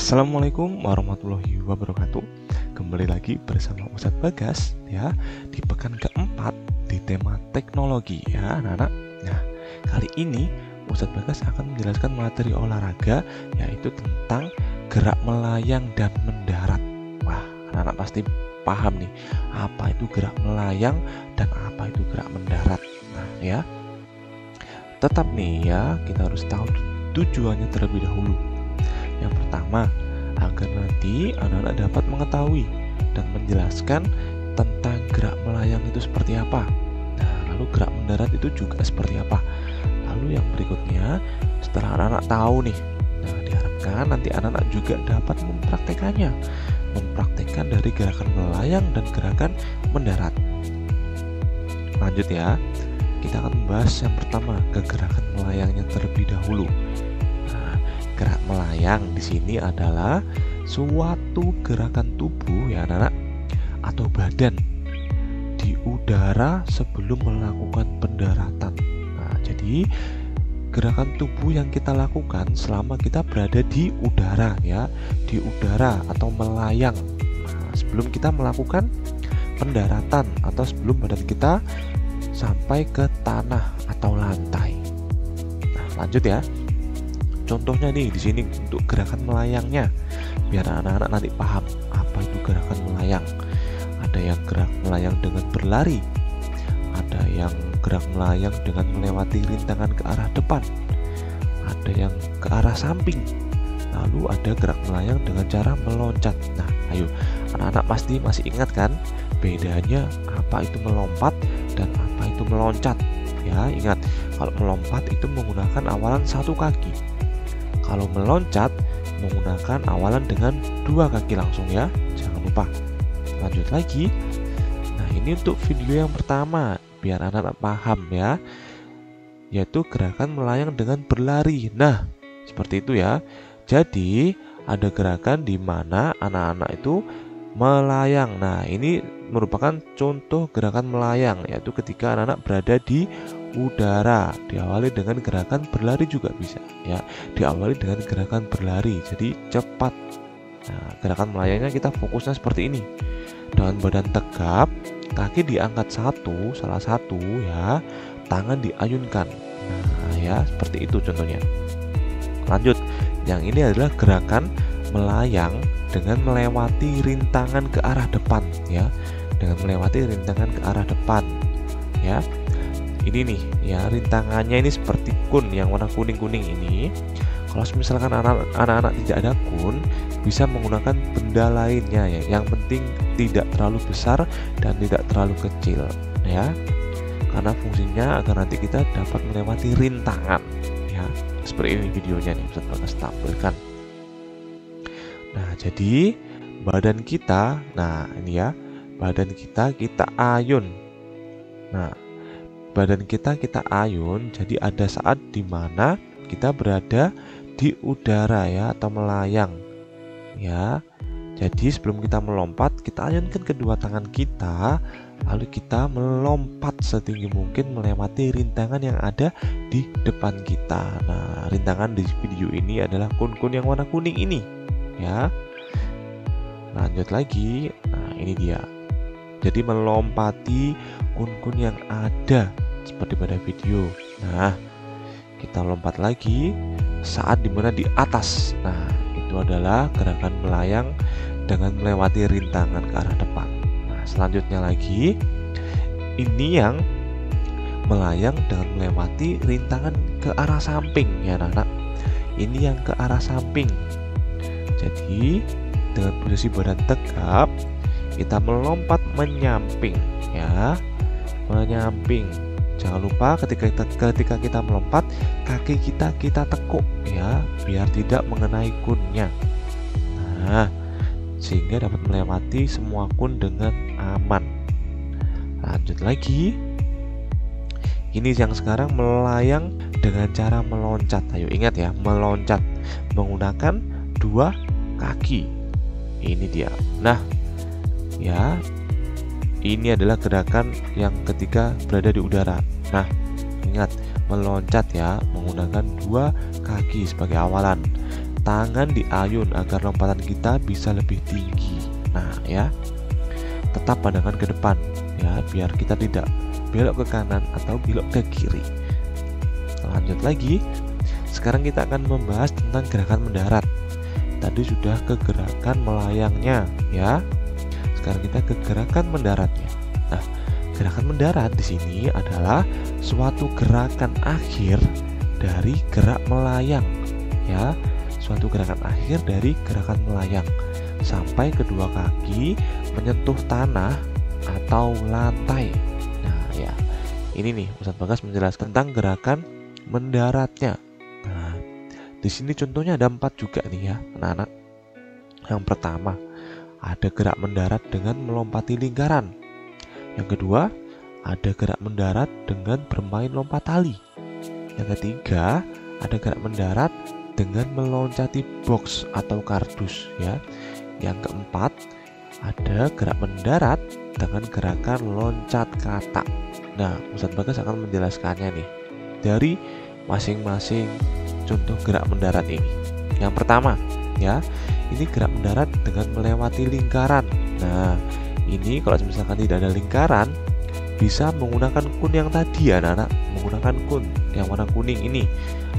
Assalamualaikum warahmatullahi wabarakatuh. Kembali lagi bersama Ustadz Bagas ya, di pekan keempat di tema teknologi ya anak-anak. Nah, kali ini Ustadz Bagas akan menjelaskan materi olahraga, yaitu tentang gerak melayang dan mendarat. Wah, anak-anak pasti paham nih, apa itu gerak melayang dan apa itu gerak mendarat. Nah ya, tetap nih ya, kita harus tahu tujuannya terlebih dahulu. Yang pertama, agar nanti anak-anak dapat mengetahui dan menjelaskan tentang gerak melayang itu seperti apa. Nah, lalu gerak mendarat itu juga seperti apa. Lalu yang berikutnya, setelah anak-anak tahu nih, nah diharapkan nanti anak-anak juga dapat mempraktekkan dari gerakan melayang dan gerakan mendarat. Lanjut ya, kita akan membahas yang pertama, ke gerakan melayangnya terlebih dahulu. Gerak melayang di sini adalah suatu gerakan tubuh ya anak-anak, atau badan di udara sebelum melakukan pendaratan. Nah, jadi gerakan tubuh yang kita lakukan selama kita berada di udara ya, di udara atau melayang. Nah, sebelum kita melakukan pendaratan atau sebelum badan kita sampai ke tanah atau lantai. Nah, lanjut ya. Contohnya nih di sini untuk gerakan melayangnya, biar anak-anak nanti paham apa itu gerakan melayang. Ada yang gerak melayang dengan berlari, ada yang gerak melayang dengan melewati rintangan ke arah depan, ada yang ke arah samping, lalu ada gerak melayang dengan cara meloncat. Nah, ayo anak-anak pasti masih ingat kan bedanya apa itu melompat dan apa itu meloncat ya. Ingat, kalau melompat itu menggunakan awalan satu kaki, kalau meloncat menggunakan awalan dengan dua kaki langsung ya, jangan lupa. Lanjut lagi. Nah, ini untuk video yang pertama biar anak-anak paham ya, yaitu gerakan melayang dengan berlari. Nah, seperti itu ya. Jadi ada gerakan di mana anak-anak itu melayang. Nah, ini merupakan contoh gerakan melayang, yaitu ketika anak-anak berada di udara. Diawali dengan gerakan berlari juga bisa ya, diawali dengan gerakan berlari jadi cepat. Nah, gerakan melayangnya kita fokusnya seperti ini, dengan badan tegap, kaki diangkat salah satu ya, tangan diayunkan. Nah ya, seperti itu contohnya. Lanjut, yang ini adalah gerakan melayang dengan melewati rintangan ke arah depan ya, dengan melewati rintangan ke arah depan ya. Ini nih ya, rintangannya ini seperti kun yang warna kuning-kuning ini. Kalau misalkan anak-anak tidak ada kun, bisa menggunakan benda lainnya ya. Yang penting tidak terlalu besar dan tidak terlalu kecil ya, karena fungsinya agar nanti kita dapat melewati rintangan ya. Seperti ini videonya nih, Ustadz Bagas tampilkan. Nah, jadi badan kita, nah ini ya, badan kita ayun. Nah, badan kita ayun, jadi ada saat dimana kita berada di udara ya, atau melayang ya. Jadi sebelum kita melompat, kita ayunkan kedua tangan kita, lalu kita melompat setinggi mungkin melewati rintangan yang ada di depan kita. Nah, rintangan di video ini adalah kun-kun yang warna kuning ini ya. Lanjut lagi. Nah, ini dia. Jadi melompati kun-kun yang ada seperti pada video. Nah, kita lompat lagi saat dimana di atas. Nah, itu adalah gerakan melayang dengan melewati rintangan ke arah depan. Nah, selanjutnya lagi, ini yang melayang dengan melewati rintangan ke arah samping ya anak-anak. Ini yang ke arah samping. Jadi dengan posisi badan tegap, kita melompat menyamping ya, menyamping. Jangan lupa ketika kita melompat, kaki kita tekuk ya, biar tidak mengenai kunnya. Nah, sehingga dapat melewati semua kun dengan aman. Lanjut lagi. Ini yang sekarang melayang dengan cara meloncat. Ayo ingat ya, meloncat menggunakan dua kaki. Ini dia. Nah, ya, ini adalah gerakan yang ketika berada di udara. Nah, ingat meloncat ya, menggunakan dua kaki sebagai awalan. tangan diayun agar lompatan kita bisa lebih tinggi. Nah ya, tetap pandangan ke depan ya, biar kita tidak belok ke kanan atau belok ke kiri. Lanjut lagi, sekarang kita akan membahas tentang gerakan mendarat. Tadi sudah ke gerakan melayangnya ya. Sekarang kita ke gerakan mendaratnya. Nah, gerakan mendarat di sini adalah suatu gerakan akhir dari gerak melayang ya. Suatu gerakan akhir dari gerakan melayang sampai kedua kaki menyentuh tanah atau lantai. Nah ya, ini nih Ustadz Bagas menjelaskan tentang gerakan mendaratnya. Nah, di sini contohnya ada 4 juga nih ya anak-anak. Yang pertama, ada gerak mendarat dengan melompati lingkaran. Yang kedua, ada gerak mendarat dengan bermain lompat tali. Yang ketiga, ada gerak mendarat dengan meloncati box atau kardus ya. Yang keempat, ada gerak mendarat dengan gerakan loncat kata. Nah, Ustadz Bagas akan menjelaskannya nih dari masing-masing contoh gerak mendarat ini. Yang pertama ya, ini gerak mendarat dengan melewati lingkaran. Nah, ini kalau misalkan tidak ada lingkaran, bisa menggunakan kun yang tadi ya anak-anak, menggunakan kun yang warna kuning ini,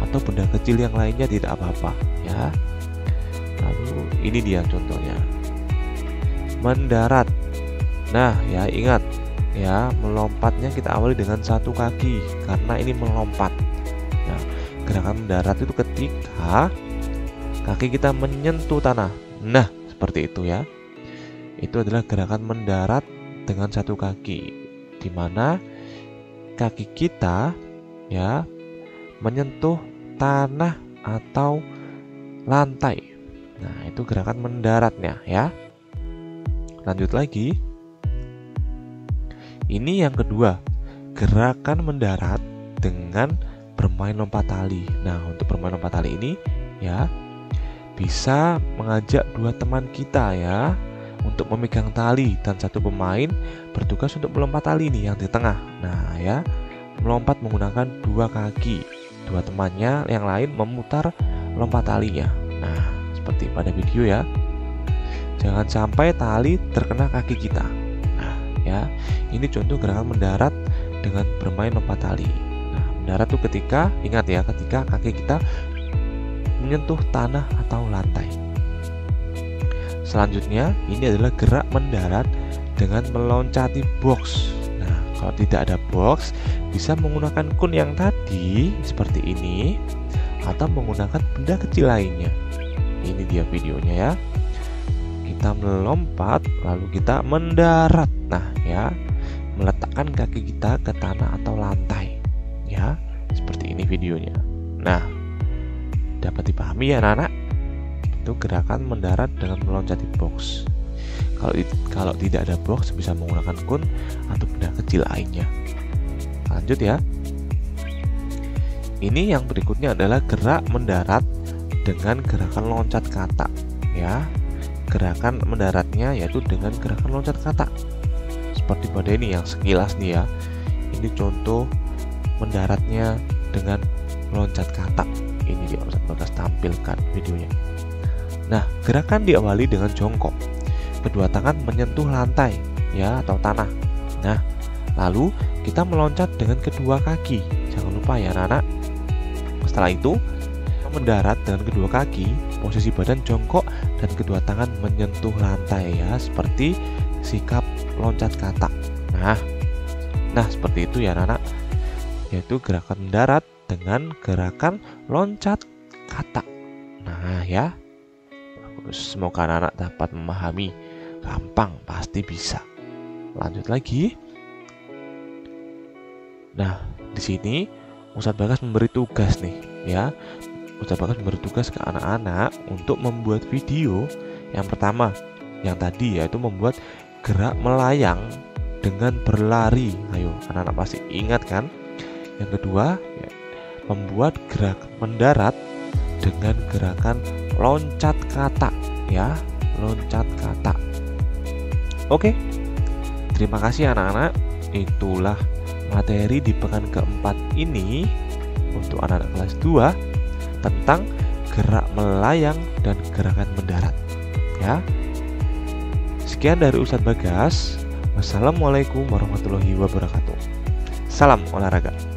atau benda kecil yang lainnya tidak apa-apa ya. Lalu ini dia contohnya mendarat. Nah ya, ingat ya, melompatnya kita awali dengan 1 kaki karena ini melompat. Nah, gerakan mendarat itu ketika kaki kita menyentuh tanah. Nah, seperti itu ya. Itu adalah gerakan mendarat dengan 1 kaki, di mana kaki kita ya menyentuh tanah atau lantai. Nah, itu gerakan mendaratnya ya. Lanjut lagi. Ini yang kedua, gerakan mendarat dengan bermain lompat tali. Nah, untuk bermain lompat tali ini ya, bisa mengajak 2 teman kita ya untuk memegang tali, dan 1 pemain bertugas untuk melompat tali nih yang di tengah. Nah ya, melompat menggunakan 2 kaki. 2 temannya yang lain memutar lompat talinya. Nah, seperti pada video ya. Jangan sampai tali terkena kaki kita. Nah ya, ini contoh gerakan mendarat dengan bermain lompat tali. Nah, mendarat itu ketika, ingat ya, ketika kaki kita menyentuh tanah atau lantai. Selanjutnya, ini adalah gerak mendarat dengan meloncati box. Nah, kalau tidak ada box, bisa menggunakan kun yang tadi seperti ini, atau menggunakan benda kecil lainnya. Ini dia videonya ya. Kita melompat, lalu kita mendarat. Nah ya, meletakkan kaki kita ke tanah atau lantai ya, seperti ini videonya. Nah, dapat dipahami ya anak-anak? Itu gerakan mendarat dengan meloncati box. Kalau tidak ada box, bisa menggunakan kun atau benda kecil lainnya. Lanjut ya. Ini yang berikutnya adalah gerak mendarat dengan gerakan loncat kata ya. Gerakan mendaratnya yaitu dengan gerakan loncat kata. Seperti pada ini yang sekilas nih ya. Ini contoh mendaratnya dengan loncat kata. Ini dia Ustadz Bagas tampilkan videonya. Nah, gerakan diawali dengan jongkok. Kedua tangan menyentuh lantai ya, atau tanah. Nah, lalu kita meloncat dengan kedua kaki. Jangan lupa ya anak-anak. Setelah itu mendarat dengan kedua kaki, posisi badan jongkok dan kedua tangan menyentuh lantai ya, seperti sikap loncat kata. Nah seperti itu ya anak-anak, yaitu gerakan mendarat dengan gerakan loncat kata. Nah ya, semoga anak-anak dapat memahami. Gampang, pasti bisa. Lanjut lagi. Nah, di sini Ustadz Bagas memberi tugas nih ya. Ustadz Bagas memberi tugas ke anak-anak untuk membuat video. Yang pertama, yang tadi yaitu membuat gerak melayang dengan berlari. Ayo, anak-anak pasti ingat kan? Yang kedua, ya, membuat gerak mendarat dengan gerakan loncat kata ya, loncat kata. Oke, terima kasih anak-anak. Itulah materi di pekan keempat ini untuk anak-anak kelas 2 tentang gerak melayang dan gerakan mendarat ya. Sekian dari Ustadz Bagas. Wassalamualaikum warahmatullahi wabarakatuh. Salam olahraga.